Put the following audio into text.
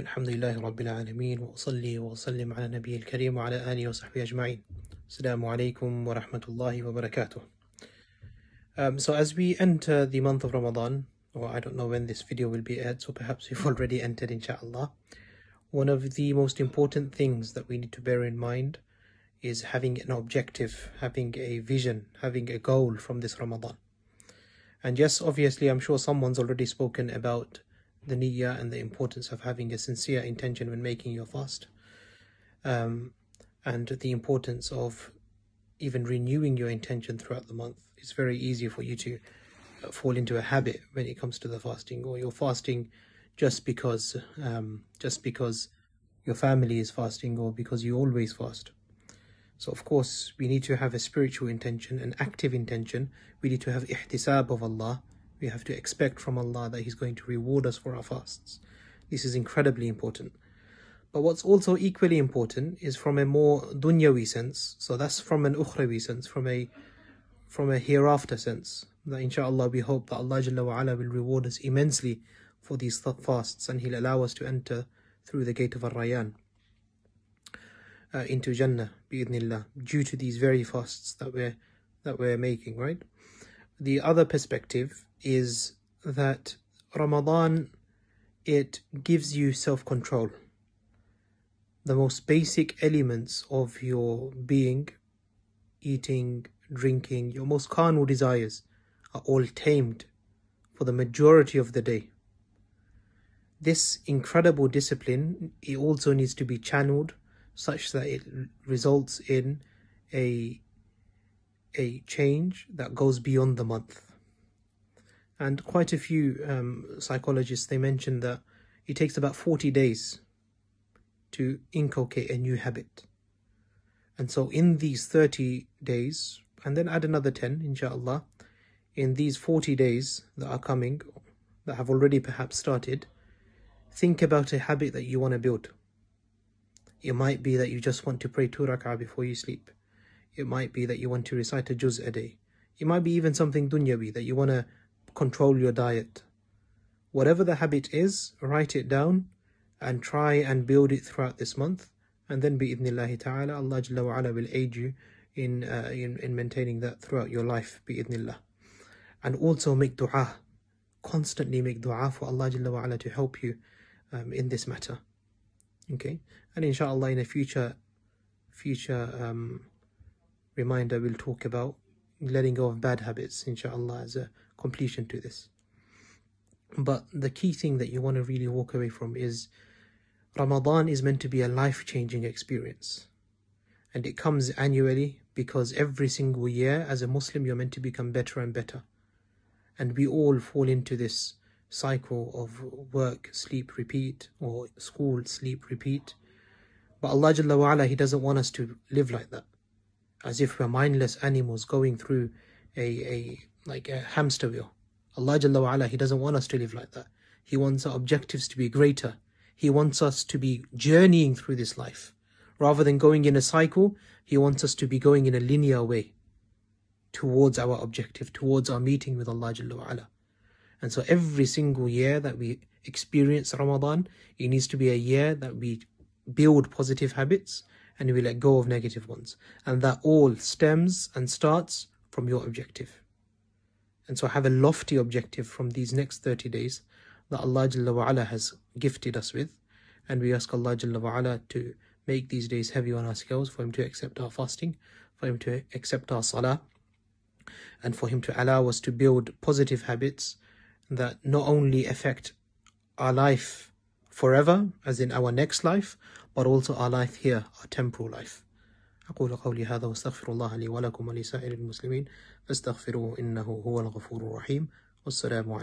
الحمد لله رب العالمين وأصلي وأسلم على نبي الكريم وعلى آله وصحبه أجمعين. Assalamu alaikum wa rahmatullahi wa barakatuh. So as we enter the month of Ramadan, or I don't know when this video will be aired, so perhaps we've already entered, inshallah. One of the most important things that we need to bear in mind is having an objective, having a vision, having a goal from this Ramadan. And yes, obviously, I'm sure someone's already spoken about the niyyah and the importance of having a sincere intention when making your fast, and the importance of even renewing your intention throughout the month. It's very easy for you to fall into a habit when it comes to the fasting, or you're fasting just because your family is fasting, or because you always fast. So of course we need to have a spiritual intention, an active intention. We need to have ihtisab of Allah. We have to expect from Allah that He's going to reward us for our fasts. This is incredibly important. But what's also equally important is from a more dunyawi sense. So that's from an ukhrawi sense, from a hereafter sense. That inshallah we hope that Allah Jalla wa Ala will reward us immensely for these fasts, and He'll allow us to enter through the gate of Ar-Rayyan into Jannah bi'idhnillah, due to these very fasts that we're making, right? The other perspective is that Ramadan, it gives you self-control. The most basic elements of your being, eating, drinking, your most carnal desires are all tamed for the majority of the day. This incredible discipline, it also needs to be channeled such that it results in a change that goes beyond the month. And quite a few psychologists, they mention that it takes about 40 days to inculcate a new habit. And so in these 30 days, and then add another 10, inshallah, in these 40 days that are coming, that have already perhaps started, think about a habit that you want to build. It might be that you just want to pray 2 rak'ah before you sleep. It might be that you want to recite a juz a day. It might be even something dunyawi, that you want to control your diet. Whatever the habit is, write it down and try and build it throughout this month. And then bi'idhnillahi ta'ala, Allah Jalla wa Ala will aid you in maintaining that throughout your life, bi'idhnillah. And also make dua. Constantly make dua for Allah Jalla wa Ala to help you in this matter. Okay, and inshallah in a future reminder we'll talk about letting go of bad habits, inshallah, as a completion to this. But the key thing that you want to really walk away from is Ramadan is meant to be a life-changing experience, and it comes annually, because every single year as a Muslim you're meant to become better and better, and we all fall into this cycle of work, sleep, repeat, or school, sleep, repeat. But Allah Jalla wa Ala, He doesn't want us to live like that, as if we're mindless animals going through a hamster wheel. Allah Jalla wa Ala, He doesn't want us to live like that. He wants our objectives to be greater. He wants us to be journeying through this life. Rather than going in a cycle, He wants us to be going in a linear way towards our objective, towards our meeting with Allah Jalla wa Ala. And so every single year that we experience Ramadan, it needs to be a year that we build positive habits and we let go of negative ones. And that all stems and starts from your objective. And so have a lofty objective from these next 30 days that Allah Jalla wa Ala has gifted us with. And we ask Allah Jalla wa Ala to make these days heavy on our scales, for Him to accept our fasting, for Him to accept our salah, and for Him to allow us to build positive habits that not only affect our life forever, as in our next life, but also our life here, our temporal life. أقول قولي هذا واستغفر الله لي ولكم ولسائر المسلمين فاستغفروه إنه هو الغفور الرحيم والسلام عليكم.